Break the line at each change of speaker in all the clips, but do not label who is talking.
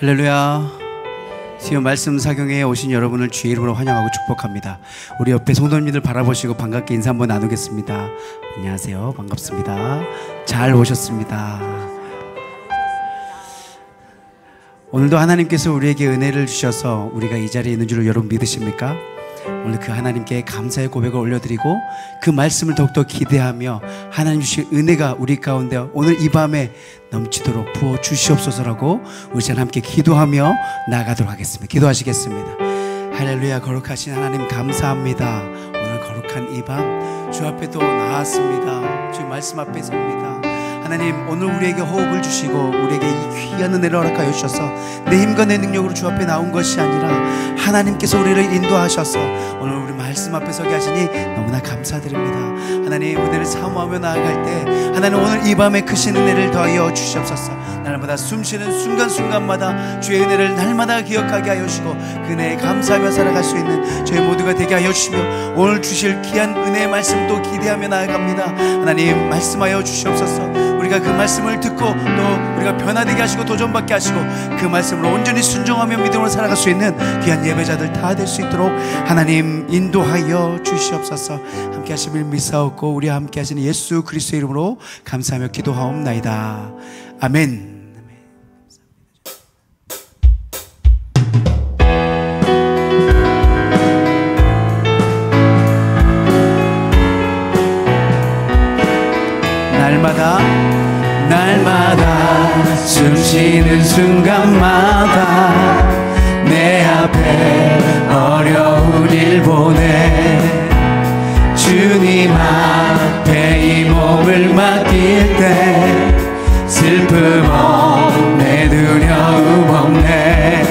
할렐루야. 시온 말씀 사경에 오신 여러분을 주의 이름으로 환영하고 축복합니다. 우리 옆에 성도님들 바라보시고 반갑게 인사 한번 나누겠습니다. 안녕하세요. 반갑습니다. 잘 오셨습니다. 오늘도 하나님께서 우리에게 은혜를 주셔서 우리가 이 자리에 있는 줄 여러분 믿으십니까? 오늘 그 하나님께 감사의 고백을 올려드리고 그 말씀을 더욱더 기대하며 하나님 주신 은혜가 우리 가운데 오늘 이 밤에 넘치도록 부어 주시옵소서라고 우리 잘 함께 기도하며 나아가도록 하겠습니다. 기도하시겠습니다. 할렐루야. 거룩하신 하나님 감사합니다. 오늘 거룩한 이 밤 주 앞에 또 나왔습니다. 주 말씀 앞에 섭니다. 하나님, 오늘 우리에게 호흡을 주시고 우리에게 이 귀한 은혜를 허락하여 주셔서 내 힘과 내 능력으로 주 앞에 나온 것이 아니라 하나님께서 우리를 인도하셔서 오늘 우리 말씀 앞에 서게 하시니 너무나 감사드립니다. 하나님, 은혜를 사모하며 나아갈 때 하나님 오늘 이 밤에 크신 은혜를 더하여 주시옵소서. 날마다 숨쉬는 순간순간마다 주의 은혜를 날마다 기억하게 하여 주시고 그 은혜에 감사하며 살아갈 수 있는 저희 모두가 되게 하여 주시며 오늘 주실 귀한 은혜의 말씀도 기대하며 나아갑니다. 하나님, 말씀하여 주시옵소서. 우리가 그 말씀을 듣고 또 우리가 변화되게 하시고 도전받게 하시고 그 말씀으로 온전히 순종하며 믿음으로 살아갈 수 있는 귀한 예배자들 다 될 수 있도록 하나님 인도하여 주시옵소서. 함께 하심을 믿사옵고 우리와 함께 하시는 예수 그리스도의 이름으로 감사하며 기도하옵나이다. 아멘. 날마다 숨쉬는 순간마다 내 앞에 어려운 일 보내 주님 앞에 이 몸을 맡길 때 슬픔 없네 두려움 없네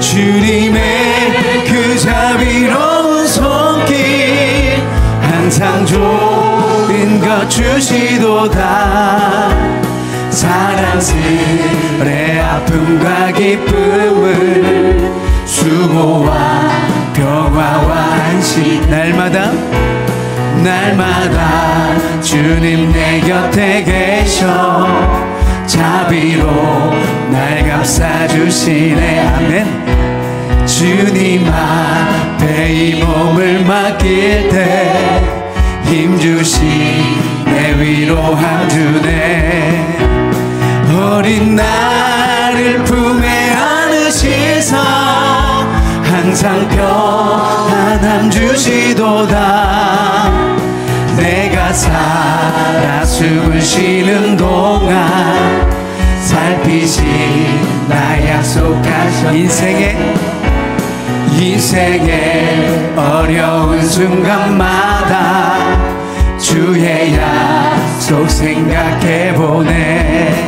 주님의 그 자비로운 손길 항상 좋은 것 주시도다 사랑스레 아픔과 기쁨을 수고와 평화와 안식 날마다 주님 내 곁에 계셔 자비로 날 감싸주시네. 아멘. 주님 앞에 이 몸을 맡길 때 힘주시네 위로함 주네 어린 나를 품에 안으시사 항상 평안함 주시도다 내가 살아 숨을 쉬는 동안 살피신 나 약속하신 인생의 어려운 순간마다 주의 약속 생각해보네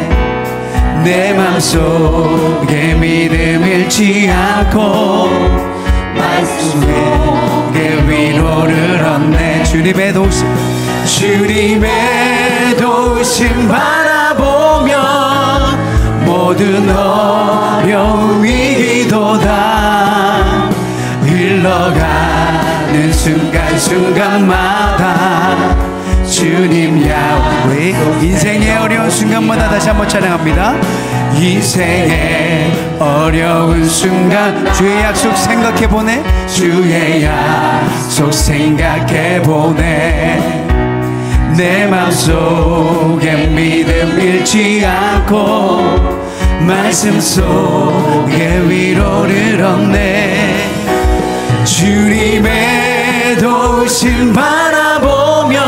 내 맘속에 믿음 잃지 않고 말씀에 위로를 얻네 주님의 도우심 바라보며 모든 어려움 위기도다 흘러가는 순간순간마다 주님 야외 인생의 어려운 순간마다 다시 한번 찬양합니다. 인생의 어려운 순간 주의 약속 생각해보네 주의 약속 생각해보네 내 맘속에 믿음 잃지 않고 말씀 속에 위로를 얻네 주님의 도우심 바라보며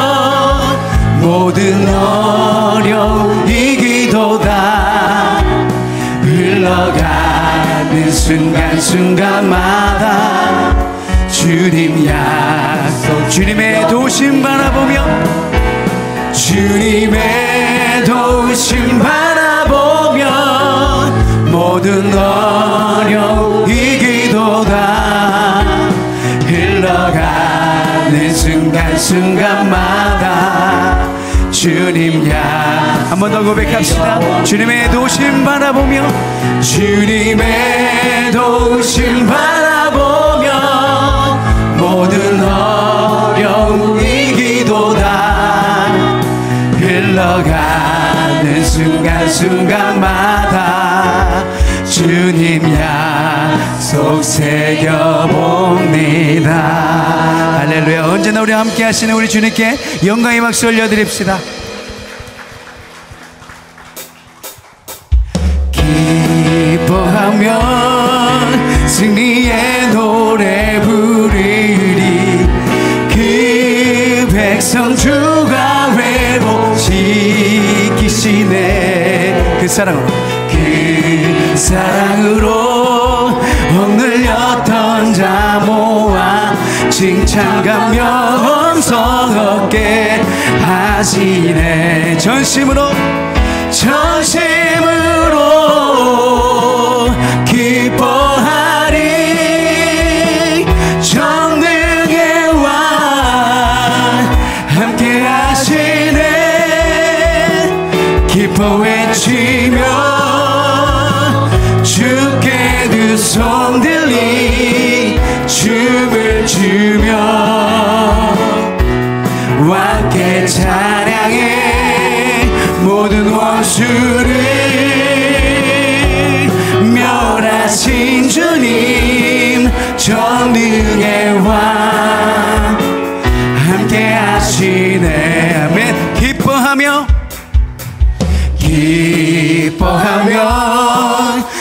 모든 어려움 이기도다 흘러가는 순간순간마다 주님 약속 주님의 도우심 바라보며 주님의 도우심 바라보며 모든 어려움 이기도다 흘러가는 순간순간마다 주님 한 번 더 고백합시다. 주님의 도우심 바라보며 주님의 도우심 바라보며 모든 어려움 이기도다 흘러가는 순간순간마다 주님 약속 새겨봅니다. 할렐루야. 언제나 우리 함께 하시는 우리 주님께 영광의 박수 올려드립시다. 기뻐하면 승리의 노래 부르리. 그 백성 주가 회복시키시네. 그 사랑으로 억눌렸던 자 모아 칭찬과 명성 얻게 하시네. 전심으로 기뻐하리. 전능의 왕 함께 하시네. 기뻐 외치며 주께 두 손 들리 춤을 추며 함께 찬양해. 모든 원수를 멸하신 주님 전능의 왕 함께 하시네. 아멘. 기뻐하며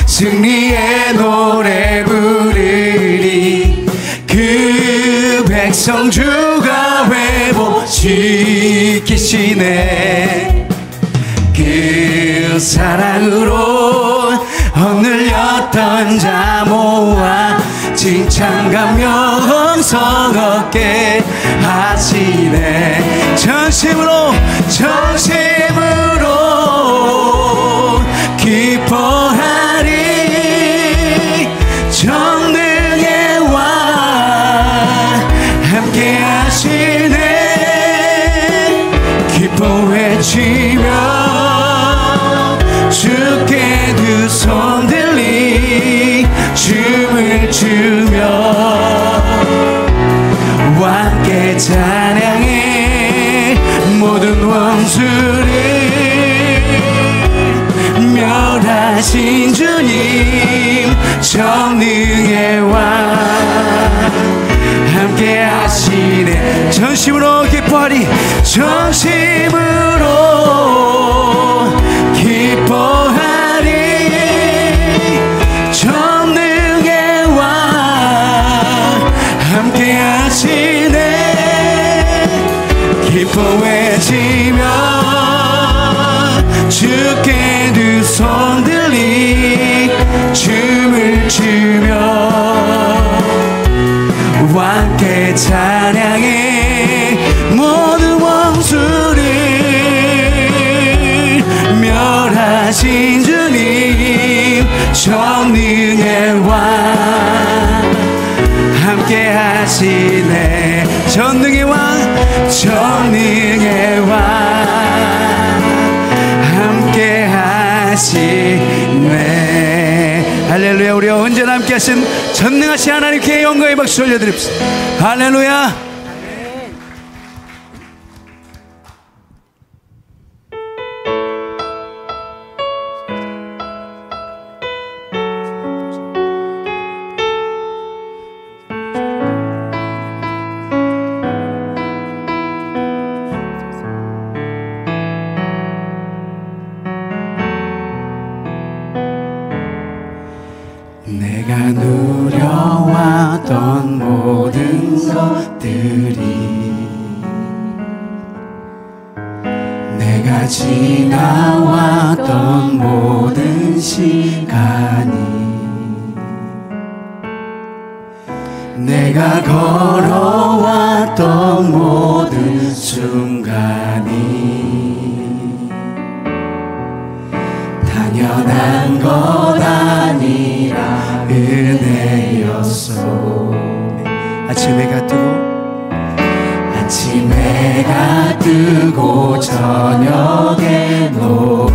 승리의 노래 부르리. 그 백성 주가 회복시키시네. 그 사랑으로 억눌렸던 자 모아 칭찬과 명성 얻게 하시네. 전심으로 기뻐하리. 전능의 왕 함께 하시네. 기뻐 외치며 주께 두 손 들리 춤을 추며 함께 찬양해. 모든 원수를 멸하신 주님 전능의 왕 함께 하시네. 전심으로 기뻐하리. 전심으로 기뻐하리. 전능의 왕 함께 하시네. 기뻐 외치며 주께 두 손 들리 춤을 추며 함께 찬양해. 모든 원수를 멸하신 주님 전능의 왕 함께 하시네. 전능의 왕 함께 하시네. 할렐루야. 우리와 언제나 함께 하신 전능하신 하나님께 영광의 박수 올려드립시다. 할렐루야. 내가 누려왔던 모든 것들이 내가 지나왔던 모든 시간이 내가 걸어왔던 모든 순간이 당연한 것 아니라 은혜였소. 아침 해가 뜨고 저녁에 노을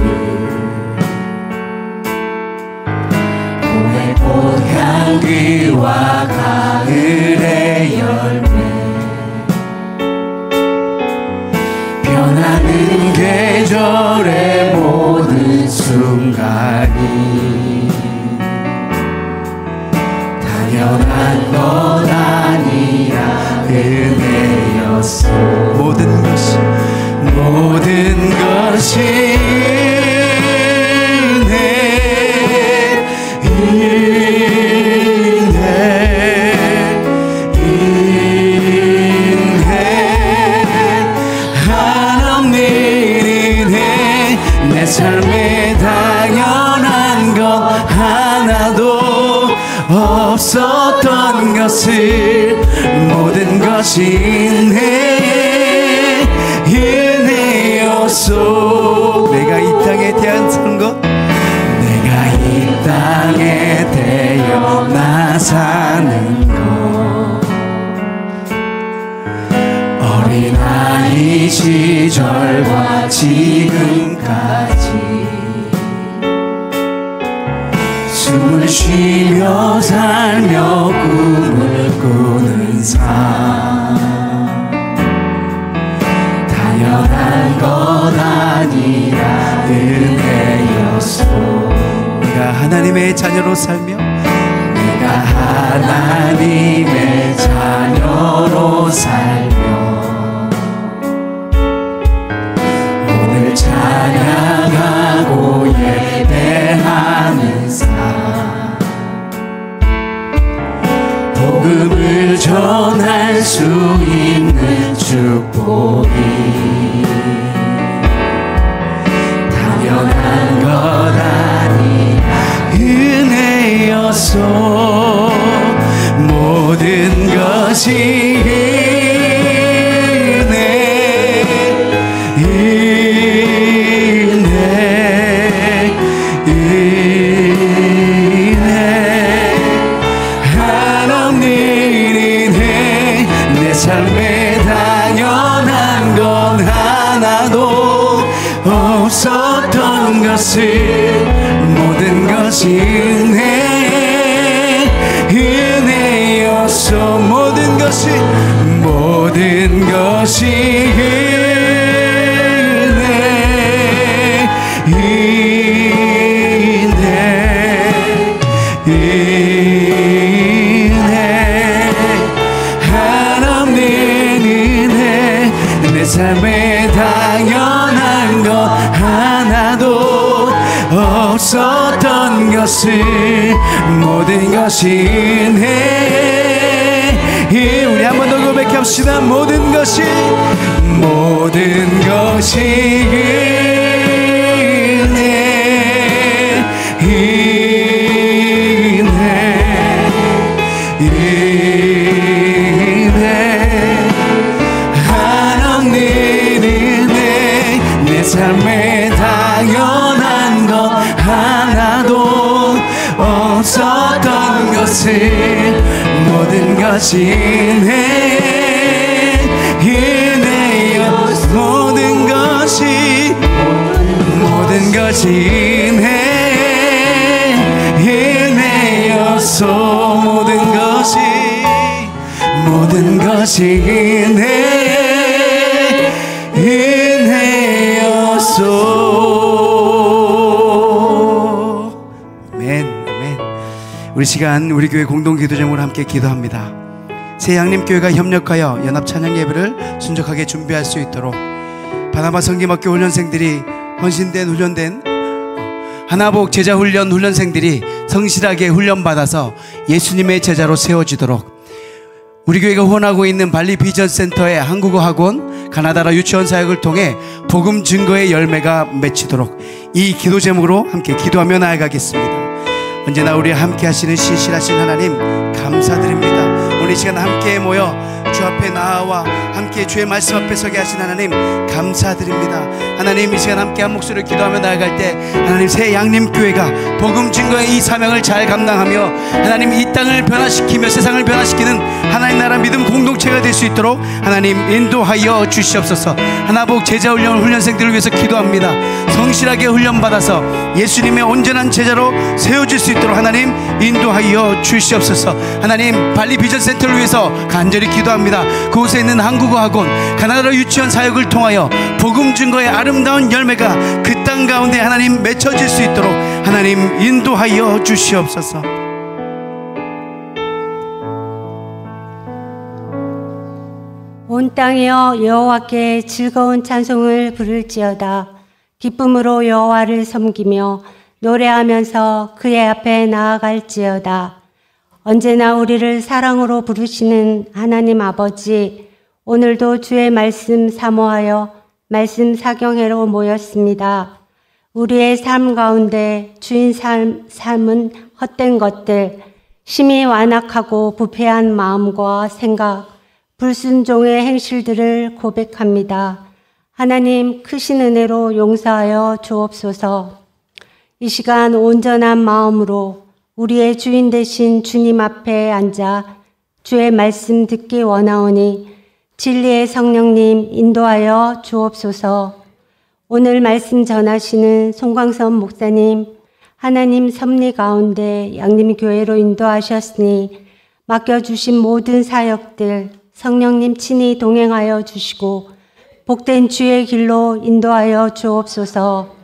봄의 꽃향기와 가을의 열매 변하는 계절의 모든 순간이 하나도 없었던 것을 모든 것이 은혜였소. 내가 이 땅에 태어난 것, 내가 이 땅에 태어나 사는 것, 어린아이 시절과 지금까지 숨을 쉬며 살며 꿈을 꾸는 삶, 당연한 것 아니라 은혜였소. 내가 하나님의 자녀로 살며, 내가 하나님의 자녀로 살며 오늘 찬양하고 예배하는 삶, 복음을 전할 수 있는 축복이 당연한 것 아니라 은혜였소. 모든 것이 삶에 당연한 건 하나도 없었던 것을 모든 것이 은혜였소. 모든 것이 내 삶에 당연한 것 하나도 없었던 것을 모든 것이 은혜. 우리 한 번 더 고백합시다. 모든 것이 내 삶에 당연한 것 하나도 없었던 것을 모든 것이 은혜여. 모든 것이 은혜였소. 모든 것이 은혜였소. 아멘, 아멘. 우리 시간 우리 교회 공동기도제목으로 함께 기도합니다. 새 양림교회가 협력하여 연합 찬양 예배를 순적하게 준비할 수 있도록 바나바 성김학교 훈련생들이 헌신된 하나복 제자훈련 훈련생들이 성실하게 훈련받아서 예수님의 제자로 세워지도록 우리 교회가 후원하고 있는 발리 비전센터의 한국어 학원, 가나다라 유치원 사역을 통해 복음 증거의 열매가 맺히도록 이 기도 제목으로 함께 기도하며 나아가겠습니다. 언제나 우리 함께 하시는 신실하신 하나님 감사드립니다. 오늘 이 시간 함께 모여 주 앞에 나와 함께 주의 말씀 앞에 서게 하신 하나님 감사드립니다. 하나님 이 시간 함께 한 목소리를 기도하며 나아갈 때 하나님 새 양림교회가 복음 증거의 이 사명을 잘 감당하며 하나님 이 땅을 변화시키며 세상을 변화시키는 하나님 나라 믿음 공동체가 될 수 있도록 하나님 인도하여 주시옵소서. 하나복 제자훈련 훈련생들을 위해서 기도합니다. 성실하게 훈련받아서 예수님의 온전한 제자로 세워질 수 있도록 하나님 인도하여 주시옵소서. 하나님 발리 비전센터를 위해서 간절히 기도합니다. 그곳에 있는 한국어 학원, 가나다라 유치원 사역을 통하여 복음 증거의 아름다운 열매가 그 땅 가운데 하나님 맺혀질 수 있도록 하나님 인도하여 주시옵소서.
온 땅이여 여호와께 즐거운 찬송을 부를지어다. 기쁨으로 여호와를 섬기며 노래하면서 그의 앞에 나아갈지어다. 언제나 우리를 사랑으로 부르시는 하나님 아버지, 오늘도 주의 말씀 사모하여 말씀 사경회로 모였습니다. 우리의 삶 가운데 주인 삶은 헛된 것들, 심히 완악하고 부패한 마음과 생각, 불순종의 행실들을 고백합니다. 하나님 크신 은혜로 용서하여 주옵소서. 이 시간 온전한 마음으로 우리의 주인 되신 주님 앞에 앉아 주의 말씀 듣기 원하오니 진리의 성령님 인도하여 주옵소서. 오늘 말씀 전하시는 송광선 목사님, 하나님 섭리 가운데 양림교회로 인도하셨으니 맡겨주신 모든 사역들 성령님 친히 동행하여 주시고 복된 주의 길로 인도하여 주옵소서.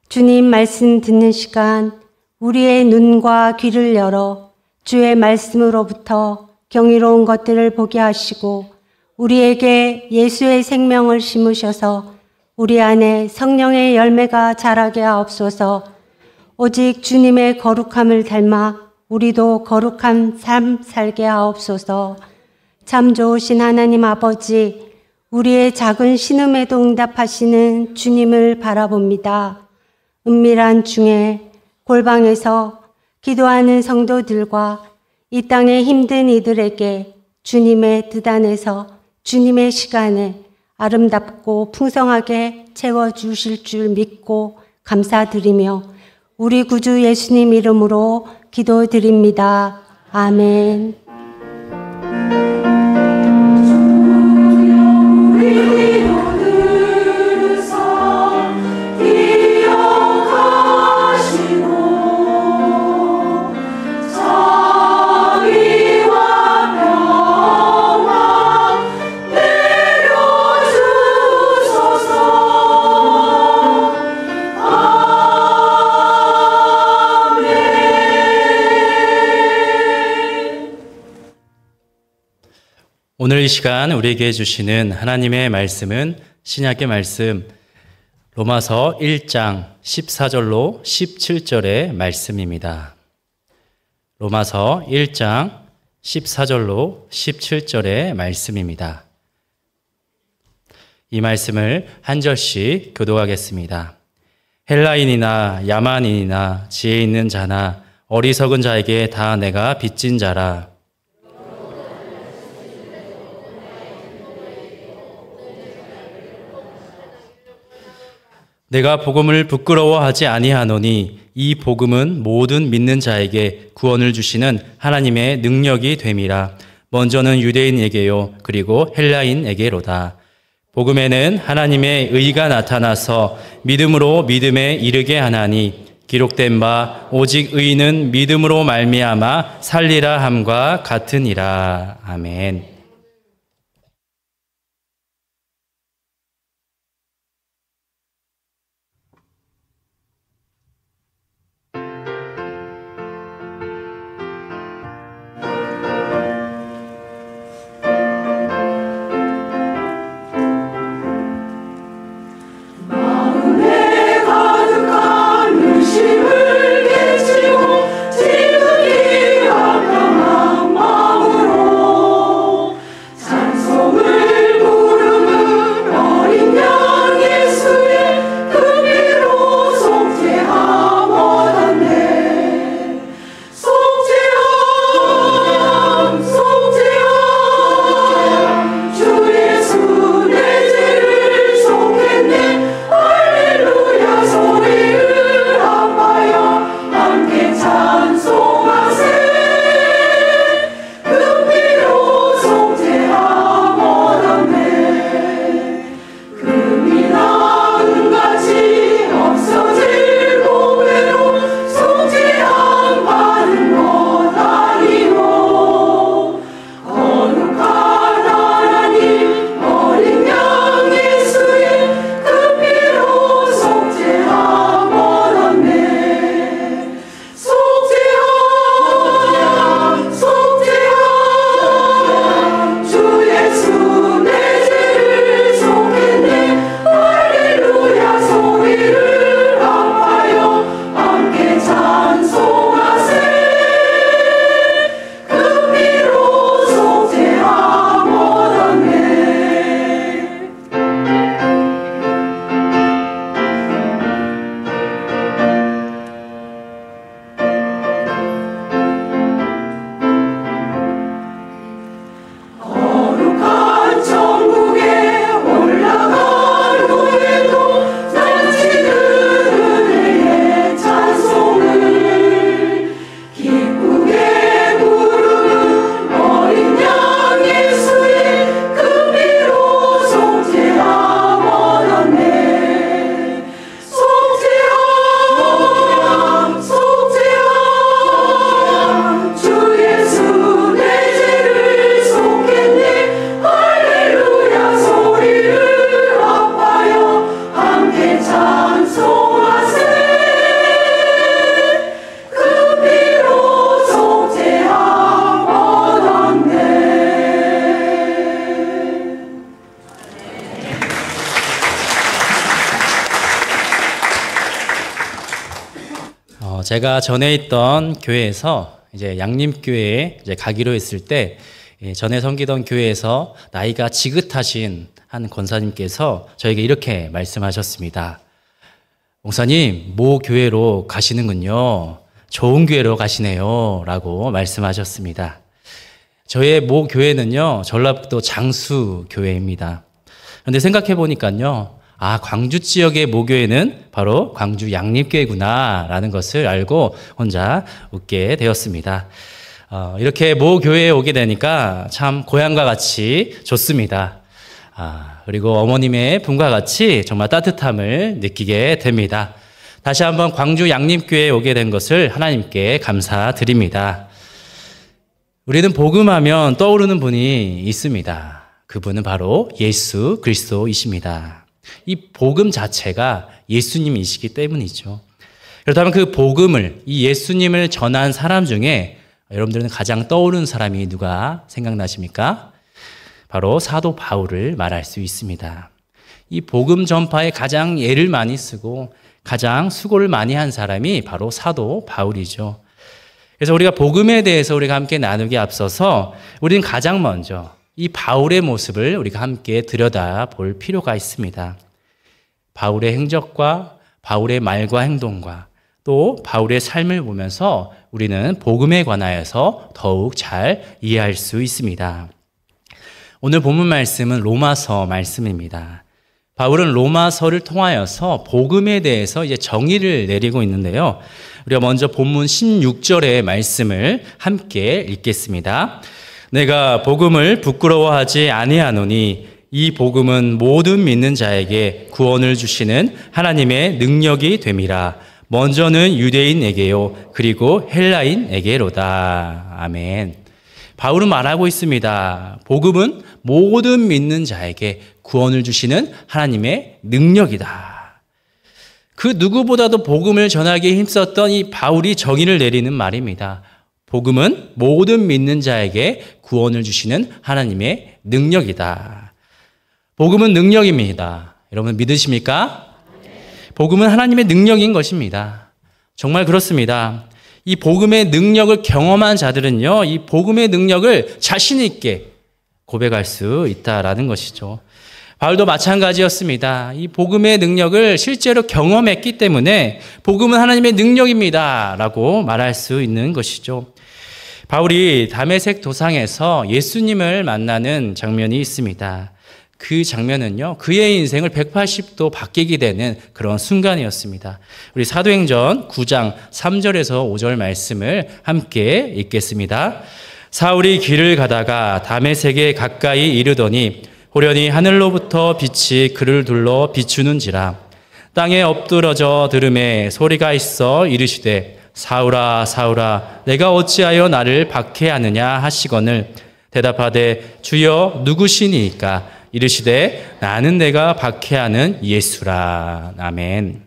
주님 말씀 듣는 시간 우리의 눈과 귀를 열어 주의 말씀으로부터 경이로운 것들을 보게 하시고 우리에게 예수의 생명을 심으셔서 우리 안에 성령의 열매가 자라게 하옵소서. 오직 주님의 거룩함을 닮아 우리도 거룩한 삶 살게 하옵소서. 참 좋으신 하나님 아버지, 우리의 작은 신음에도 응답하시는 주님을 바라봅니다. 은밀한 중에 골방에서 기도하는 성도들과 이 땅의 힘든 이들에게 주님의 뜻 안에서 주님의 시간에 아름답고 풍성하게 채워주실 줄 믿고 감사드리며 우리 구주 예수님 이름으로 기도드립니다. 아멘.
오늘 이 시간 우리에게 주시는 하나님의 말씀은 신약의 말씀 로마서 1장 14절로 17절의 말씀입니다. 로마서 1장 14절로 17절의 말씀입니다. 이 말씀을 한 절씩 교독하겠습니다. 헬라인이나 야만인이나 지혜 있는 자나 어리석은 자에게 다 내가 빚진 자라. 내가 복음을 부끄러워하지 아니하노니 이 복음은 모든 믿는 자에게 구원을 주시는 하나님의 능력이 됨이라. 먼저는 유대인에게요 그리고 헬라인에게로다. 복음에는 하나님의 의가 나타나서 믿음으로 믿음에 이르게 하나니 기록된 바 오직 의인은 믿음으로 말미암아 살리라 함과 같으니라. 아멘. 제가 전에 있던 교회에서 이제 양림교회에 이제 가기로 했을 때 전에 섬기던 교회에서 나이가 지긋하신 한 권사님께서 저에게 이렇게 말씀하셨습니다. 목사님, 모 교회로 가시는군요. 좋은 교회로 가시네요. 라고 말씀하셨습니다. 저의 모 교회는요, 전라북도 장수 교회입니다. 그런데 생각해 보니까요, 광주 지역의 모교회는 바로 광주 양립교회구나 라는 것을 알고 혼자 웃게 되었습니다. 이렇게 모교회에 오게 되니까 참 고향과 같이 좋습니다. 그리고 어머님의 분과 같이 정말 따뜻함을 느끼게 됩니다. 다시 한번 광주 양립교회에 오게 된 것을 하나님께 감사드립니다. 우리는 복음하면 떠오르는 분이 있습니다. 그분은 바로 예수 그리스도이십니다. 이 복음 자체가 예수님이시기 때문이죠. 그렇다면 그 복음을, 이 예수님을 전한 사람 중에 여러분들은 가장 떠오르는 사람이 누가 생각나십니까? 바로 사도 바울을 말할 수 있습니다. 이 복음 전파에 가장 애를 많이 쓰고 가장 수고를 많이 한 사람이 바로 사도 바울이죠. 그래서 우리가 복음에 대해서 우리가 함께 나누기 앞서서 우리는 가장 먼저 이 바울의 모습을 우리가 함께 들여다볼 필요가 있습니다. 바울의 행적과 바울의 말과 행동과 또 바울의 삶을 보면서 우리는 복음에 관하여서 더욱 잘 이해할 수 있습니다. 오늘 본문 말씀은 로마서 말씀입니다. 바울은 로마서를 통하여서 복음에 대해서 이제 정의를 내리고 있는데요. 우리가 먼저 본문 16절의 말씀을 함께 읽겠습니다. 내가 복음을 부끄러워하지 아니하노니 이 복음은 모든 믿는 자에게 구원을 주시는 하나님의 능력이 됨이라. 먼저는 유대인에게요, 그리고 헬라인에게로다. 아멘. 바울은 말하고 있습니다. 복음은 모든 믿는 자에게 구원을 주시는 하나님의 능력이다. 그 누구보다도 복음을 전하기에 힘썼던 이 바울이 정의를 내리는 말입니다. 복음은 모든 믿는 자에게 구원을 주시는 하나님의 능력이다. 복음은 능력입니다. 여러분 믿으십니까? 복음은 하나님의 능력인 것입니다. 정말 그렇습니다. 이 복음의 능력을 경험한 자들은요, 이 복음의 능력을 자신 있게 고백할 수 있다라는 것이죠. 바울도 마찬가지였습니다. 이 복음의 능력을 실제로 경험했기 때문에 복음은 하나님의 능력입니다 라고 말할 수 있는 것이죠. 바울이 다메섹 도상에서 예수님을 만나는 장면이 있습니다. 그 장면은요, 그의 인생을 180도 바뀌게 되는 그런 순간이었습니다. 우리 사도행전 9장 3절에서 5절 말씀을 함께 읽겠습니다. 사울이 길을 가다가 다메섹에 가까이 이르더니 호련히 하늘로부터 빛이 그를 둘러 비추는지라. 땅에 엎드러져 들음에 소리가 있어 이르시되 사울아 사울아 내가 어찌하여 나를 박해하느냐 하시거늘 대답하되 주여 누구시니이까 이르시되 나는 내가 박해하는 예수라. 아멘.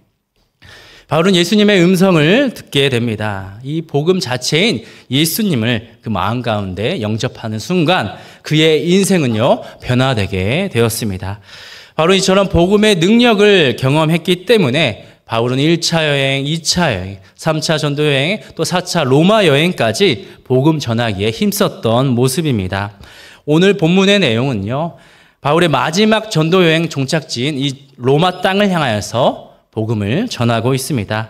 바울은 예수님의 음성을 듣게 됩니다. 이 복음 자체인 예수님을 그 마음 가운데 영접하는 순간 그의 인생은요 변화되게 되었습니다. 바로 이처럼 복음의 능력을 경험했기 때문에 바울은 1차 여행, 2차 여행, 3차 전도 여행, 또 4차 로마 여행까지 복음 전하기에 힘썼던 모습입니다. 오늘 본문의 내용은요, 바울의 마지막 전도 여행 종착지인 이 로마 땅을 향하여서 복음을 전하고 있습니다.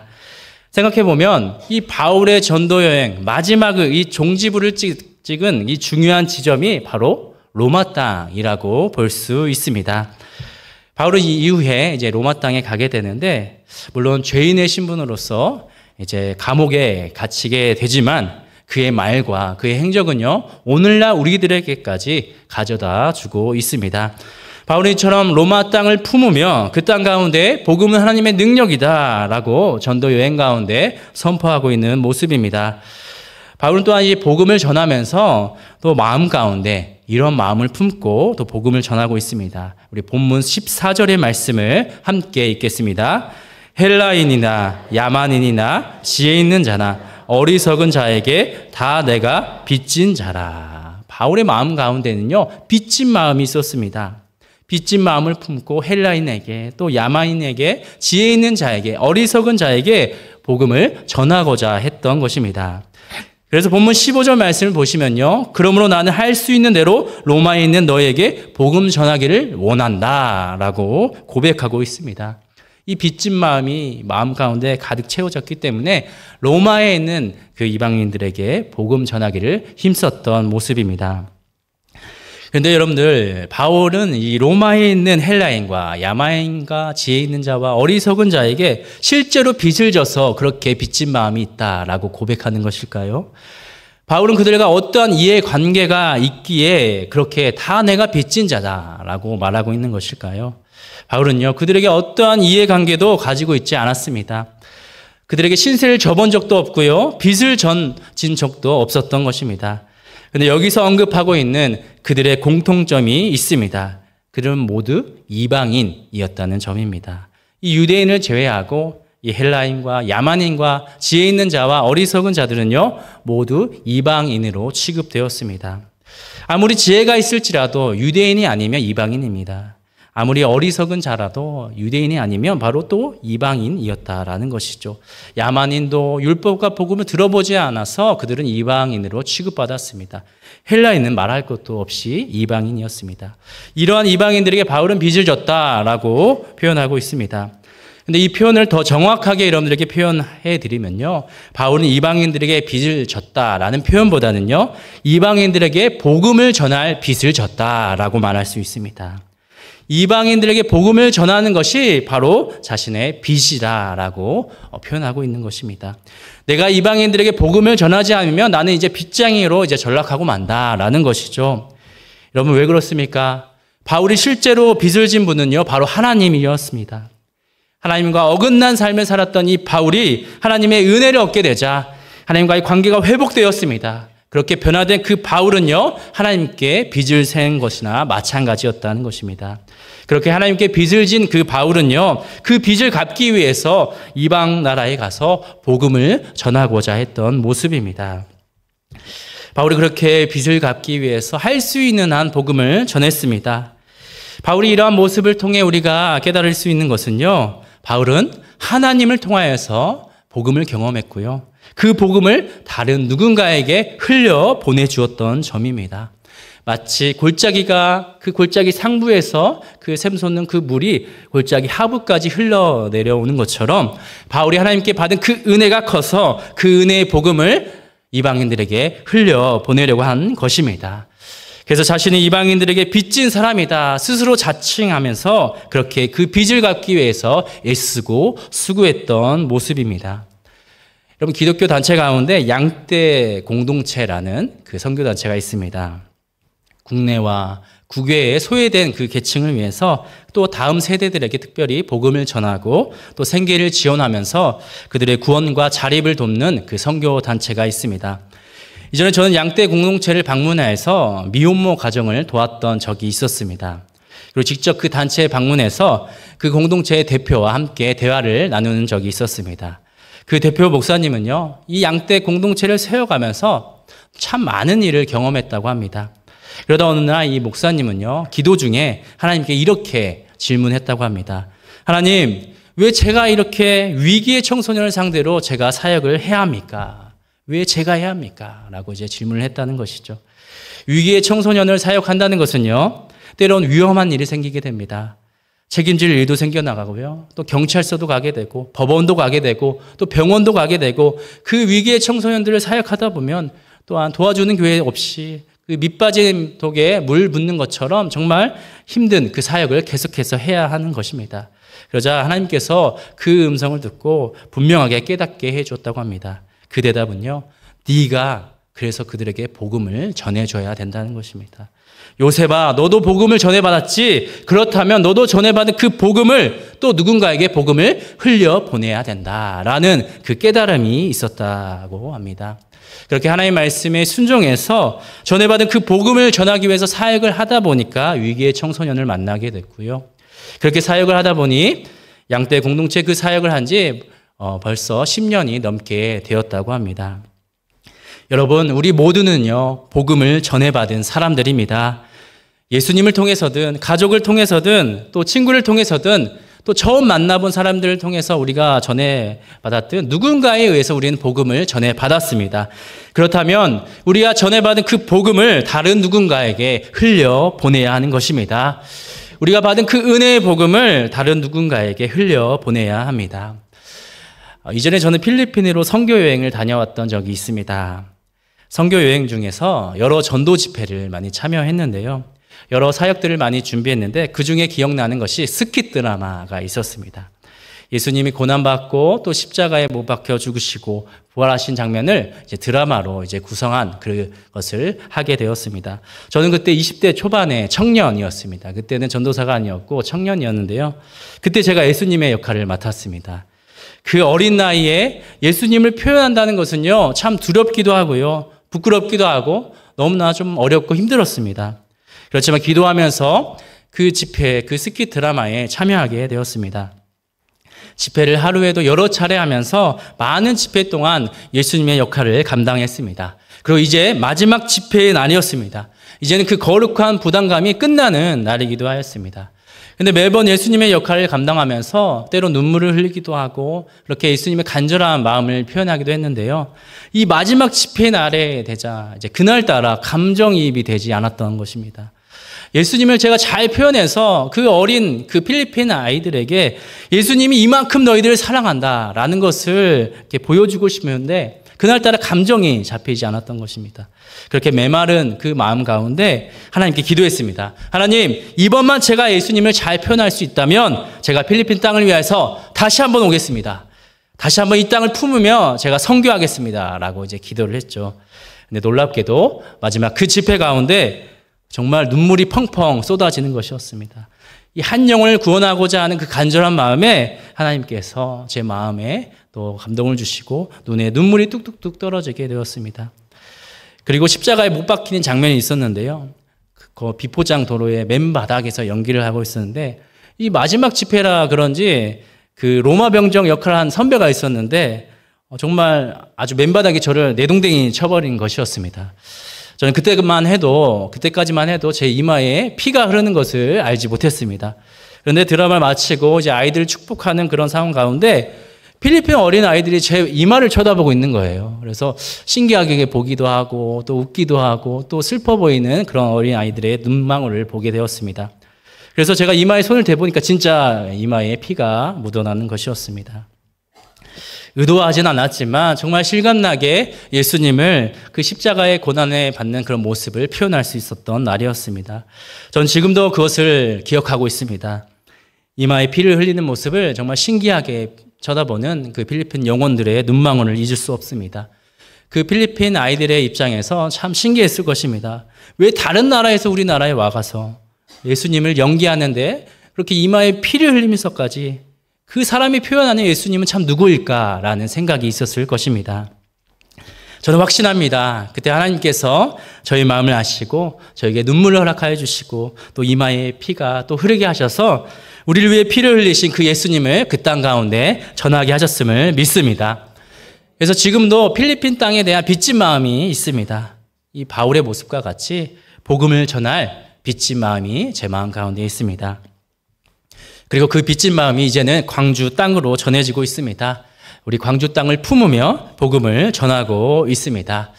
생각해보면 이 바울의 전도 여행 마지막의 이 종지부를 찍은 이 중요한 지점이 바로 로마 땅이라고 볼 수 있습니다. 바울은 이 이후에 이제 로마 땅에 가게 되는데, 물론 죄인의 신분으로서 이제 감옥에 갇히게 되지만 그의 말과 그의 행적은요, 오늘날 우리들에게까지 가져다 주고 있습니다. 바울은 이처럼 로마 땅을 품으며 그 땅 가운데 복음은 하나님의 능력이다라고 전도 여행 가운데 선포하고 있는 모습입니다. 바울은 또한 이 복음을 전하면서 또 마음 가운데 이런 마음을 품고 또 복음을 전하고 있습니다. 우리 본문 14절의 말씀을 함께 읽겠습니다. 헬라인이나 야만인이나 지혜 있는 자나 어리석은 자에게 다 내가 빚진 자라. 바울의 마음 가운데는요, 빚진 마음이 있었습니다. 빚진 마음을 품고 헬라인에게 또 야만인에게 지혜 있는 자에게 어리석은 자에게 복음을 전하고자 했던 것입니다. 그래서 본문 15절 말씀을 보시면요. 그러므로 나는 할 수 있는 대로 로마에 있는 너에게 복음 전하기를 원한다 라고 고백하고 있습니다. 이 빚진 마음이 마음 가운데 가득 채워졌기 때문에 로마에 있는 그 이방인들에게 복음 전하기를 힘썼던 모습입니다. 그런데 여러분들, 바울은 이 로마에 있는 헬라인과 야만인과 지혜 있는 자와 어리석은 자에게 실제로 빚을 져서 그렇게 빚진 마음이 있다라고 고백하는 것일까요? 바울은 그들과 어떠한 이해관계가 있기에 그렇게 다 내가 빚진 자다라고 말하고 있는 것일까요? 바울은요, 그들에게 어떠한 이해관계도 가지고 있지 않았습니다. 그들에게 신세를 져본 적도 없고요, 빚을 진 적도 없었던 것입니다. 그런데 여기서 언급하고 있는 그들의 공통점이 있습니다. 그들은 모두 이방인이었다는 점입니다. 이 유대인을 제외하고 이 헬라인과 야만인과 지혜 있는 자와 어리석은 자들은요, 모두 이방인으로 취급되었습니다. 아무리 지혜가 있을지라도 유대인이 아니면 이방인입니다. 아무리 어리석은 자라도 유대인이 아니면 바로 또 이방인이었다라는 것이죠. 야만인도 율법과 복음을 들어보지 않아서 그들은 이방인으로 취급받았습니다. 헬라인은 말할 것도 없이 이방인이었습니다. 이러한 이방인들에게 바울은 빚을 졌다라고 표현하고 있습니다. 근데 이 표현을 더 정확하게 여러분들에게 표현해 드리면요, 바울은 이방인들에게 빚을 졌다라는 표현보다는요, 이방인들에게 복음을 전할 빚을 졌다라고 말할 수 있습니다. 이방인들에게 복음을 전하는 것이 바로 자신의 빚이다라고 표현하고 있는 것입니다. 내가 이방인들에게 복음을 전하지 않으면 나는 이제 빚쟁이로 이제 전락하고 만다라는 것이죠. 여러분, 왜 그렇습니까? 바울이 실제로 빚을 진 분은요, 바로 하나님이었습니다. 하나님과 어긋난 삶을 살았던 이 바울이 하나님의 은혜를 얻게 되자 하나님과의 관계가 회복되었습니다. 그렇게 변화된 그 바울은요, 하나님께 빚을 센 것이나 마찬가지였다는 것입니다. 그렇게 하나님께 빚을 진 그 바울은요, 그 빚을 갚기 위해서 이방 나라에 가서 복음을 전하고자 했던 모습입니다. 바울이 그렇게 빚을 갚기 위해서 할 수 있는 한 복음을 전했습니다. 바울이 이러한 모습을 통해 우리가 깨달을 수 있는 것은요, 바울은 하나님을 통하여서 복음을 경험했고요, 그 복음을 다른 누군가에게 흘려 보내주었던 점입니다. 마치 골짜기가 그 골짜기 상부에서 그 샘솟는 그 물이 골짜기 하부까지 흘러내려오는 것처럼 바울이 하나님께 받은 그 은혜가 커서 그 은혜의 복음을 이방인들에게 흘려 보내려고 한 것입니다. 그래서 자신이 이방인들에게 빚진 사람이다 스스로 자칭하면서 그렇게 그 빚을 갚기 위해서 애쓰고 수고했던 모습입니다. 여러분, 기독교 단체 가운데 양떼 공동체라는 그 선교단체가 있습니다. 국내와 국외에 소외된 그 계층을 위해서 또 다음 세대들에게 특별히 복음을 전하고 또 생계를 지원하면서 그들의 구원과 자립을 돕는 그 선교단체가 있습니다. 이전에 저는 양떼 공동체를 방문해서 미혼모 가정을 도왔던 적이 있었습니다. 그리고 직접 그 단체에 방문해서 그 공동체의 대표와 함께 대화를 나누는 적이 있었습니다. 그 대표 목사님은요, 이 양떼 공동체를 세워가면서 참 많은 일을 경험했다고 합니다. 그러다 어느 날 이 목사님은요, 기도 중에 하나님께 이렇게 질문했다고 합니다. 하나님, 왜 제가 이렇게 위기의 청소년을 상대로 제가 사역을 해야 합니까? 왜 제가 해야 합니까? 라고 이제 질문을 했다는 것이죠. 위기의 청소년을 사역한다는 것은요, 때론 위험한 일이 생기게 됩니다. 책임질 일도 생겨나가고요, 또 경찰서도 가게 되고 법원도 가게 되고 또 병원도 가게 되고 그 위기의 청소년들을 사역하다 보면 또한 도와주는 교회 없이 그 밑빠진 독에 물 붓는 것처럼 정말 힘든 그 사역을 계속해서 해야 하는 것입니다. 그러자 하나님께서 그 음성을 듣고 분명하게 깨닫게 해줬다고 합니다. 그 대답은요, 네가 그래서 그들에게 복음을 전해줘야 된다는 것입니다. 요셉아, 너도 복음을 전해받았지? 그렇다면 너도 전해받은 그 복음을 또 누군가에게 복음을 흘려보내야 된다라는 그 깨달음이 있었다고 합니다. 그렇게 하나님의 말씀에 순종해서 전해받은 그 복음을 전하기 위해서 사역을 하다 보니까 위기의 청소년을 만나게 됐고요. 그렇게 사역을 하다 보니 양떼 공동체 그 사역을 한 지 벌써 10년이 넘게 되었다고 합니다. 여러분, 우리 모두는요, 복음을 전해받은 사람들입니다. 예수님을 통해서든 가족을 통해서든 또 친구를 통해서든 또 처음 만나본 사람들을 통해서 우리가 전해받았든 누군가에 의해서 우리는 복음을 전해받았습니다. 그렇다면 우리가 전해받은 그 복음을 다른 누군가에게 흘려보내야 하는 것입니다. 우리가 받은 그 은혜의 복음을 다른 누군가에게 흘려보내야 합니다. 이전에 저는 필리핀으로 선교여행을 다녀왔던 적이 있습니다. 선교여행 중에서 여러 전도 집회를 많이 참여했는데요. 여러 사역들을 많이 준비했는데 그중에 기억나는 것이 스킷 드라마가 있었습니다. 예수님이 고난받고 또 십자가에 못 박혀 죽으시고 부활하신 장면을 이제 드라마로 이제 구성한 그것을 하게 되었습니다. 저는 그때 20대 초반의 청년이었습니다. 그때는 전도사가 아니었고 청년이었는데요. 그때 제가 예수님의 역할을 맡았습니다. 그 어린 나이에 예수님을 표현한다는 것은요, 참 두렵기도 하고요, 부끄럽기도 하고 너무나 좀 어렵고 힘들었습니다. 그렇지만 기도하면서 그 집회, 그 스킷 드라마에 참여하게 되었습니다. 집회를 하루에도 여러 차례 하면서 많은 집회 동안 예수님의 역할을 감당했습니다. 그리고 이제 마지막 집회의 날이었습니다. 이제는 그 거룩한 부담감이 끝나는 날이기도 하였습니다. 근데 매번 예수님의 역할을 감당하면서 때로 눈물을 흘리기도 하고 그렇게 예수님의 간절한 마음을 표현하기도 했는데요. 이 마지막 집회 날에 되자 이제 그날따라 감정이입이 되지 않았던 것입니다. 예수님을 제가 잘 표현해서 그 어린 그 필리핀 아이들에게 예수님이 이만큼 너희들을 사랑한다라는 것을 이렇게 보여주고 싶었는데 그날따라 감정이 잡히지 않았던 것입니다. 그렇게 메마른 그 마음 가운데 하나님께 기도했습니다. 하나님, 이번만 제가 예수님을 잘 표현할 수 있다면 제가 필리핀 땅을 위해서 다시 한번 오겠습니다. 다시 한번 이 땅을 품으며 제가 선교하겠습니다. 라고 이제 기도를 했죠. 근데 놀랍게도 마지막 그 집회 가운데 정말 눈물이 펑펑 쏟아지는 것이었습니다. 이 한 영혼을 구원하고자 하는 그 간절한 마음에 하나님께서 제 마음에 또 감동을 주시고 눈에 눈물이 뚝뚝뚝 떨어지게 되었습니다. 그리고 십자가에 못 박히는 장면이 있었는데요. 그 비포장 도로의 맨바닥에서 연기를 하고 있었는데 이 마지막 집회라 그런지 그 로마 병정 역할을 한 선배가 있었는데 정말 아주 맨바닥에 저를 내동댕이 쳐버린 것이었습니다. 저는 그때까지만 해도 제 이마에 피가 흐르는 것을 알지 못했습니다. 그런데 드라마를 마치고 이제 아이들을 축복하는 그런 상황 가운데 필리핀 어린 아이들이 제 이마를 쳐다보고 있는 거예요. 그래서 신기하게 보기도 하고 또 웃기도 하고 또 슬퍼 보이는 그런 어린 아이들의 눈망울을 보게 되었습니다. 그래서 제가 이마에 손을 대보니까 진짜 이마에 피가 묻어나는 것이었습니다. 의도하진 않았지만 정말 실감나게 예수님을 그 십자가의 고난에 받는 그런 모습을 표현할 수 있었던 날이었습니다. 전 지금도 그것을 기억하고 있습니다. 이마에 피를 흘리는 모습을 정말 신기하게 쳐다보는 그 필리핀 영혼들의 눈망울을 잊을 수 없습니다. 그 필리핀 아이들의 입장에서 참 신기했을 것입니다. 왜 다른 나라에서 우리나라에 와가서 예수님을 연기하는데 그렇게 이마에 피를 흘리면서까지 그 사람이 표현하는 예수님은 참 누구일까라는 생각이 있었을 것입니다. 저는 확신합니다. 그때 하나님께서 저희 마음을 아시고 저에게 눈물을 허락하여 주시고 또 이마에 피가 또 흐르게 하셔서 우리를 위해 피를 흘리신 그 예수님을 그 땅 가운데 전하게 하셨음을 믿습니다. 그래서 지금도 필리핀 땅에 대한 빚진 마음이 있습니다. 이 바울의 모습과 같이 복음을 전할 빚진 마음이 제 마음 가운데 있습니다. 그리고 그 빚진 마음이 이제는 광주 땅으로 전해지고 있습니다. 우리 광주 땅을 품으며 복음을 전하고 있습니다.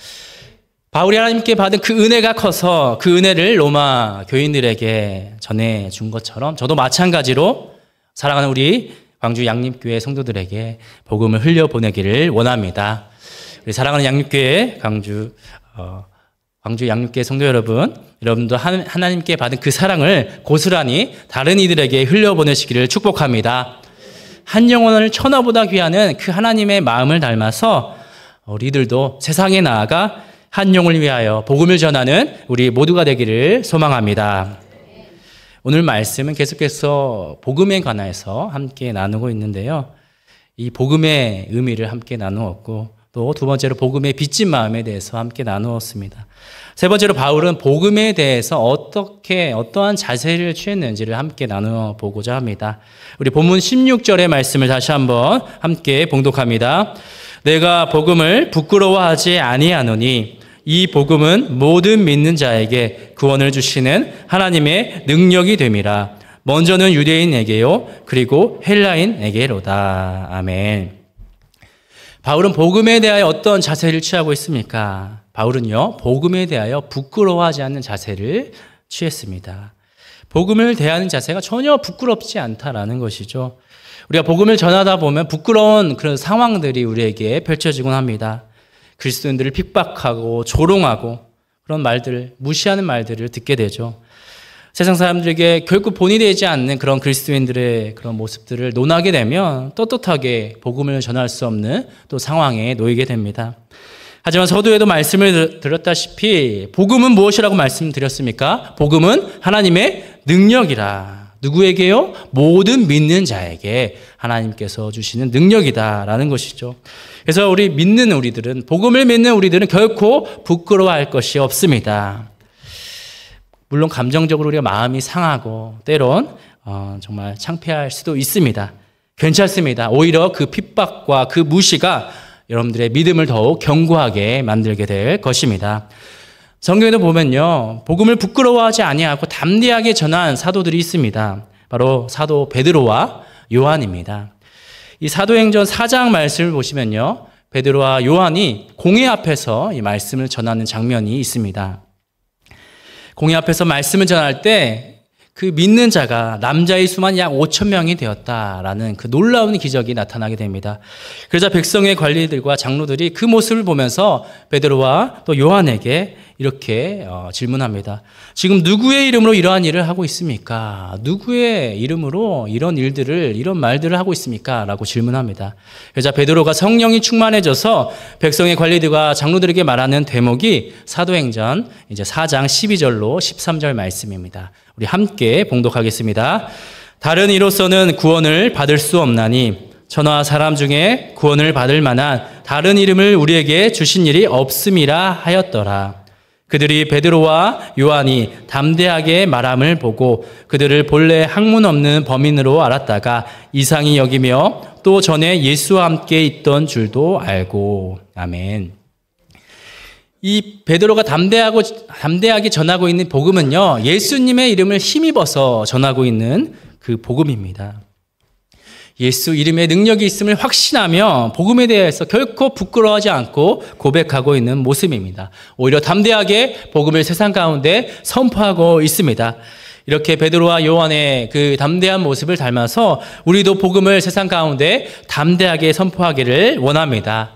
바울이 하나님께 받은 그 은혜가 커서 그 은혜를 로마 교인들에게 전해준 것처럼 저도 마찬가지로 사랑하는 우리 광주 양립교회 성도들에게 복음을 흘려보내기를 원합니다. 우리 사랑하는 양립교회 광주 양립교회 성도 여러분도 하나님께 받은 그 사랑을 고스란히 다른 이들에게 흘려보내시기를 축복합니다. 한 영혼을 천하보다 귀하는 그 하나님의 마음을 닮아서 우리들도 세상에 나아가 한 영혼을 위하여 복음을 전하는 우리 모두가 되기를 소망합니다. 오늘 말씀은 계속해서 복음에 관해서 함께 나누고 있는데요. 이 복음의 의미를 함께 나누었고 또 두 번째로 복음의 빚진 마음에 대해서 함께 나누었습니다. 세 번째로 바울은 복음에 대해서 어떠한 자세를 취했는지를 함께 나누어 보고자 합니다. 우리 본문 16절의 말씀을 다시 한번 함께 봉독합니다. 내가 복음을 부끄러워하지 아니하노니 이 복음은 모든 믿는 자에게 구원을 주시는 하나님의 능력이 됨이라. 먼저는 유대인에게요, 그리고 헬라인에게로다. 아멘. 바울은 복음에 대하여 어떤 자세를 취하고 있습니까? 바울은요, 복음에 대하여 부끄러워하지 않는 자세를 취했습니다. 복음을 대하는 자세가 전혀 부끄럽지 않다라는 것이죠. 우리가 복음을 전하다 보면 부끄러운 그런 상황들이 우리에게 펼쳐지곤 합니다. 그리스도인들을 핍박하고 조롱하고 그런 말들, 무시하는 말들을 듣게 되죠. 세상 사람들에게 결코 본이 되지 않는 그런 그리스도인들의 그런 모습들을 논하게 되면 떳떳하게 복음을 전할 수 없는 또 상황에 놓이게 됩니다. 하지만 서두에도 말씀을 드렸다시피 복음은 무엇이라고 말씀드렸습니까? 복음은 하나님의 능력이라. 누구에게요? 모든 믿는 자에게 하나님께서 주시는 능력이다라는 것이죠. 그래서 우리들은, 복음을 믿는 우리들은 결코 부끄러워할 것이 없습니다. 물론 감정적으로 우리가 마음이 상하고 때론 정말 창피할 수도 있습니다. 괜찮습니다. 오히려 그 핍박과 그 무시가 여러분들의 믿음을 더욱 견고하게 만들게 될 것입니다. 성경에도 보면요, 복음을 부끄러워하지 아니하고 담대하게 전한 사도들이 있습니다. 바로 사도 베드로와 요한입니다. 이 사도행전 4장 말씀을 보시면요, 베드로와 요한이 공회 앞에서 이 말씀을 전하는 장면이 있습니다. 공회 앞에서 말씀을 전할 때 그 믿는 자가 남자의 수만 약 5천 명이 되었다라는 그 놀라운 기적이 나타나게 됩니다. 그러자 백성의 관리들과 장로들이 그 모습을 보면서 베드로와 또 요한에게 이렇게 질문합니다. 지금 누구의 이름으로 이러한 일을 하고 있습니까? 누구의 이름으로 이런 일들을, 이런 말들을 하고 있습니까? 라고 질문합니다. 그러자 베드로가 성령이 충만해져서 백성의 관리들과 장로들에게 말하는 대목이 사도행전 이제 4장 12절로 13절 말씀입니다. 우리 함께 봉독하겠습니다. 다른 이로서는 구원을 받을 수 없나니 천하 사람 중에 구원을 받을 만한 다른 이름을 우리에게 주신 일이 없음이라 하였더라. 그들이 베드로와 요한이 담대하게 말함을 보고 그들을 본래 학문 없는 범인으로 알았다가 이상히 여기며 또 전에 예수와 함께 있던 줄도 알고. 아멘. 이 베드로가 담대하게 전하고 있는 복음은요, 예수님의 이름을 힘입어서 전하고 있는 그 복음입니다. 예수 이름의 능력이 있음을 확신하며 복음에 대해서 결코 부끄러워하지 않고 고백하고 있는 모습입니다. 오히려 담대하게 복음을 세상 가운데 선포하고 있습니다. 이렇게 베드로와 요한의 그 담대한 모습을 닮아서 우리도 복음을 세상 가운데 담대하게 선포하기를 원합니다.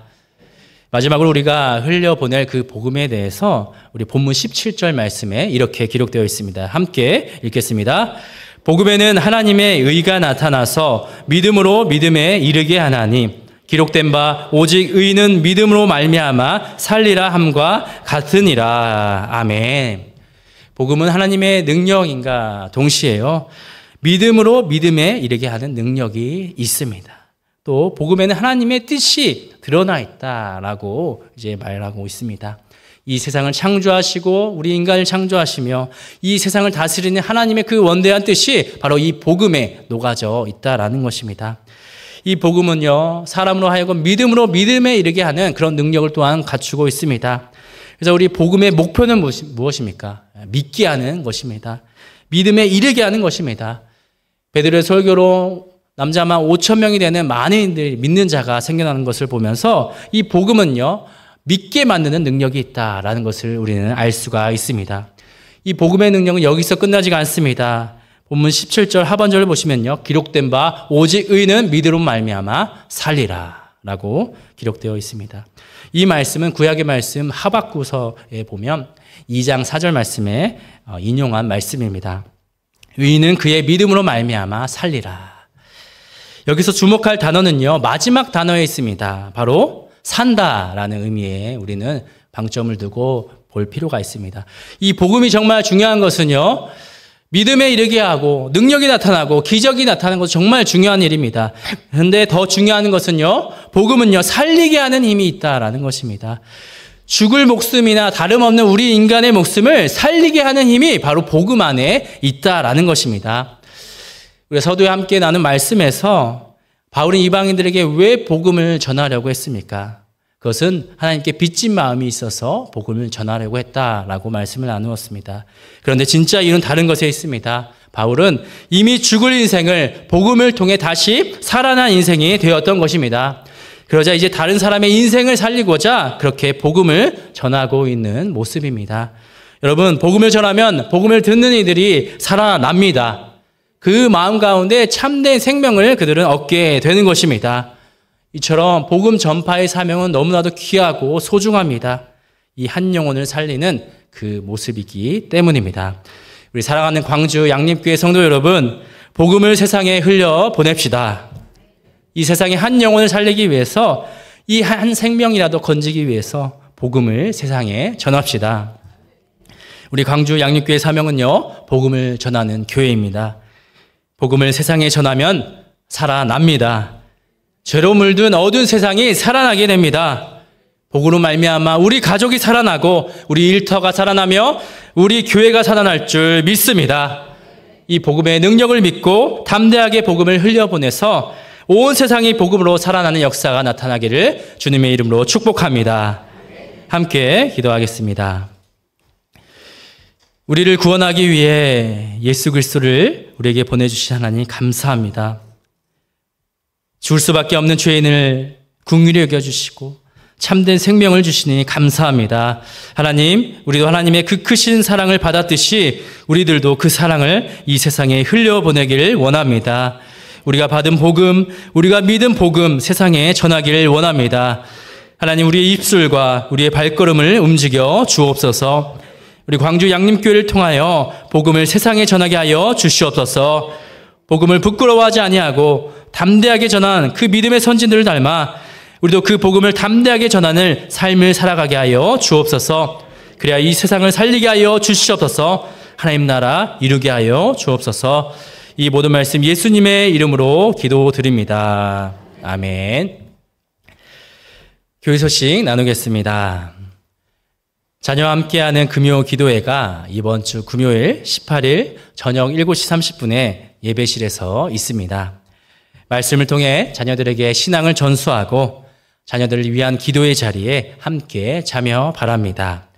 마지막으로 우리가 흘려보낼 그 복음에 대해서 우리 본문 17절 말씀에 이렇게 기록되어 있습니다. 함께 읽겠습니다. 복음에는 하나님의 의가 나타나서 믿음으로 믿음에 이르게 하나니 기록된 바 오직 의인은 믿음으로 말미암아 살리라 함과 같으니라. 아멘. 복음은 하나님의 능력인가 동시에요, 믿음으로 믿음에 이르게 하는 능력이 있습니다. 또 복음에는 하나님의 뜻이 드러나 있다라고 이제 말하고 있습니다. 이 세상을 창조하시고 우리 인간을 창조하시며 이 세상을 다스리는 하나님의 그 원대한 뜻이 바로 이 복음에 녹아져 있다라는 것입니다. 이 복음은요, 사람으로 하여금 믿음으로 믿음에 이르게 하는 그런 능력을 또한 갖추고 있습니다. 그래서 우리 복음의 목표는 무엇입니까? 믿게 하는 것입니다. 믿음에 이르게 하는 것입니다. 베드로의 설교로 남자만 5천 명이 되는 많은 믿는 자가 생겨나는 것을 보면서 이 복음은요, 믿게 만드는 능력이 있다라는 것을 우리는 알 수가 있습니다. 이 복음의 능력은 여기서 끝나지가 않습니다. 본문 17절 하반절을 보시면요, 기록된 바 오직 의인은 믿음으로 말미암아 살리라 라고 기록되어 있습니다. 이 말씀은 구약의 말씀 하박구서에 보면 2장 4절 말씀에 인용한 말씀입니다. 의인은 그의 믿음으로 말미암아 살리라. 여기서 주목할 단어는요, 마지막 단어에 있습니다. 바로 산다라는 의미에 우리는 방점을 두고 볼 필요가 있습니다. 이 복음이 정말 중요한 것은요, 믿음에 이르게 하고 능력이 나타나고 기적이 나타나는 것은 정말 중요한 일입니다. 그런데 더 중요한 것은요, 복음은요, 살리게 하는 힘이 있다라는 것입니다. 죽을 목숨이나 다름없는 우리 인간의 목숨을 살리게 하는 힘이 바로 복음 안에 있다라는 것입니다. 우리 서두에 함께 나눈 말씀에서 바울은 이방인들에게 왜 복음을 전하려고 했습니까? 그것은 하나님께 빚진 마음이 있어서 복음을 전하려고 했다라고 말씀을 나누었습니다. 그런데 진짜 이유는 다른 것에 있습니다. 바울은 이미 죽을 인생을 복음을 통해 다시 살아난 인생이 되었던 것입니다. 그러자 이제 다른 사람의 인생을 살리고자 그렇게 복음을 전하고 있는 모습입니다. 여러분, 복음을 전하면 복음을 듣는 이들이 살아납니다. 그 마음 가운데 참된 생명을 그들은 얻게 되는 것입니다. 이처럼 복음 전파의 사명은 너무나도 귀하고 소중합니다. 이 한 영혼을 살리는 그 모습이기 때문입니다. 우리 사랑하는 광주 양립교회 성도 여러분, 복음을 세상에 흘려 보냅시다. 이 세상에 한 영혼을 살리기 위해서, 이 한 생명이라도 건지기 위해서 복음을 세상에 전합시다. 우리 광주 양립교회 사명은요, 복음을 전하는 교회입니다. 복음을 세상에 전하면 살아납니다. 죄로 물든 어두운 세상이 살아나게 됩니다. 복음으로 말미암아 우리 가족이 살아나고 우리 일터가 살아나며 우리 교회가 살아날 줄 믿습니다. 이 복음의 능력을 믿고 담대하게 복음을 흘려보내서 온 세상이 복음으로 살아나는 역사가 나타나기를 주님의 이름으로 축복합니다. 함께 기도하겠습니다. 우리를 구원하기 위해 예수 그리스도를 우리에게 보내주신 하나님 감사합니다. 죽을 수밖에 없는 죄인을 긍휼히 여겨주시고 참된 생명을 주시니 감사합니다. 하나님, 우리도 하나님의 그 크신 사랑을 받았듯이 우리들도 그 사랑을 이 세상에 흘려보내기를 원합니다. 우리가 받은 복음, 우리가 믿은 복음 세상에 전하기를 원합니다. 하나님, 우리의 입술과 우리의 발걸음을 움직여 주옵소서. 우리 광주 양림교회를 통하여 복음을 세상에 전하게 하여 주시옵소서. 복음을 부끄러워하지 아니하고 담대하게 전한 그 믿음의 선진들을 닮아 우리도 그 복음을 담대하게 전하는 삶을 살아가게 하여 주옵소서. 그래야 이 세상을 살리게 하여 주시옵소서. 하나님 나라 이루게 하여 주옵소서. 이 모든 말씀 예수님의 이름으로 기도드립니다. 아멘. 교회 소식 나누겠습니다. 자녀와 함께하는 금요 기도회가 이번 주 금요일 18일 저녁 7시 30분에 예배실에서 있습니다. 말씀을 통해 자녀들에게 신앙을 전수하고 자녀들을 위한 기도의 자리에 함께 참여 바랍니다.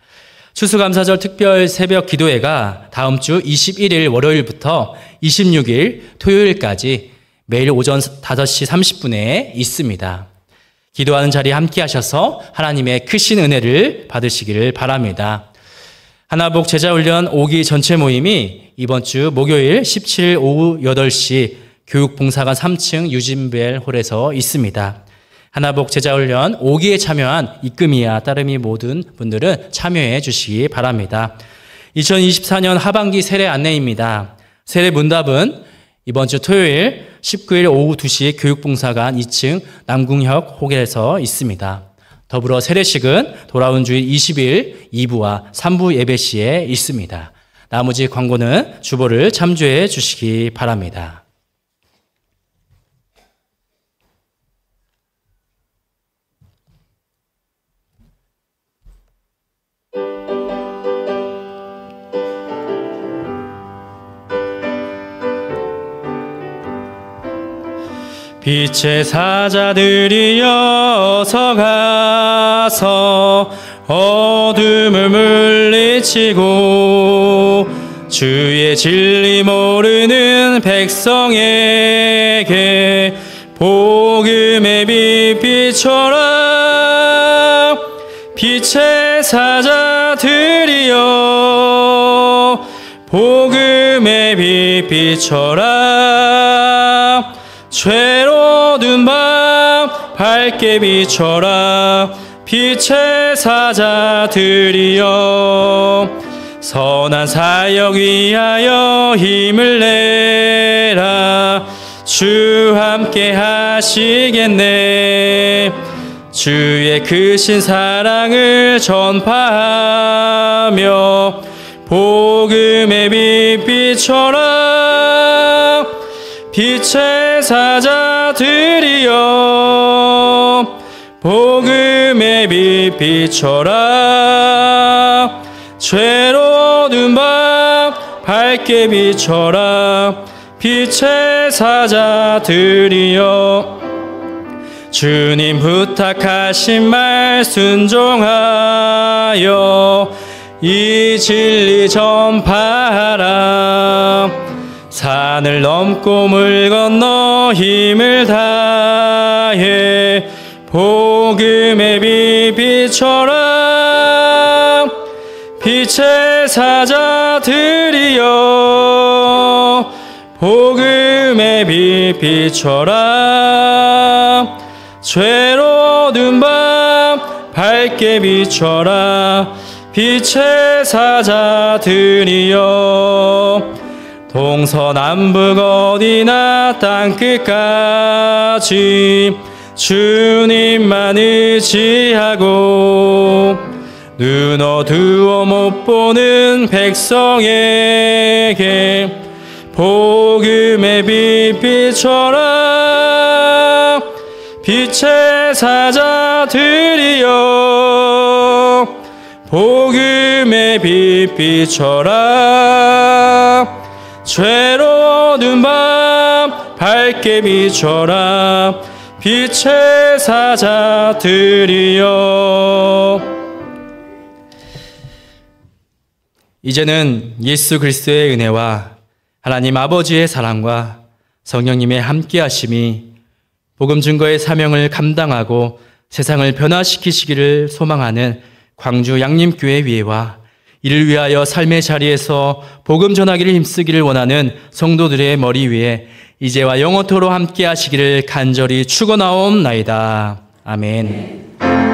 추수감사절 특별 새벽 기도회가 다음 주 21일 월요일부터 26일 토요일까지 매일 오전 5시 30분에 있습니다. 기도하는 자리에 함께 하셔서 하나님의 크신 은혜를 받으시기를 바랍니다. 하나복 제자훈련 5기 전체 모임이 이번 주 목요일 17일 오후 8시 교육봉사관 3층 유진벨 홀에서 있습니다. 하나복 제자훈련 5기에 참여한 이금이와 따름이 모든 분들은 참여해 주시기 바랍니다. 2024년 하반기 세례 안내입니다. 세례 문답은 이번 주 토요일 19일 오후 2시 교육봉사관 2층 남궁혁 홀에서 있습니다. 더불어 세례식은 돌아온 주일 20일 2부와 3부 예배 시에 있습니다. 나머지 광고는 주보를 참조해 주시기 바랍니다. 빛의 사자들이여서 가서 어둠을 물리치고 주의 진리 모르는 백성에게 복음의 빛 비춰라. 빛의 사자들이여 복음의 빛 비춰라. 죄로든 밤 밝게 비춰라. 빛의 사자들이여 선한 사역 위하여 힘을 내라. 주 함께 하시겠네. 주의 크신 사랑을 전파하며 복음의 빛 비춰라. 빛의 사자들이여 복음의 빛 비춰라. 죄로든 밤 밝게 비춰라. 빛의 사자들이여 주님 부탁하신 말 순종하여 이 진리 전파하라. 산을 넘고 물 건너 힘을 다해 복음의 빛 비춰라. 빛의 사자들이여 복음의 빛 비춰라. 죄로 어두운 밤 밝게 비춰라. 빛의 사자들이여 동서남북 어디나 땅끝까지 주님만 의지하고 눈 어두워 못 보는 백성에게 복음의 빛 비춰라. 빛의 사자들이여 복음의 빛 비춰라. 죄로 어두운 밤 밝게 비춰라. 빛의 사자들이여. 이제는 예수 그리스도의 은혜와 하나님 아버지의 사랑과 성령님의 함께하심이 복음 증거의 사명을 감당하고 세상을 변화시키시기를 소망하는 광주 양림교회 위에와 이를 위하여 삶의 자리에서 복음 전하기를 힘쓰기를 원하는 성도들의 머리 위에 이제와 영원토록 함께하시기를 간절히 축원하옵나이다. 아멘.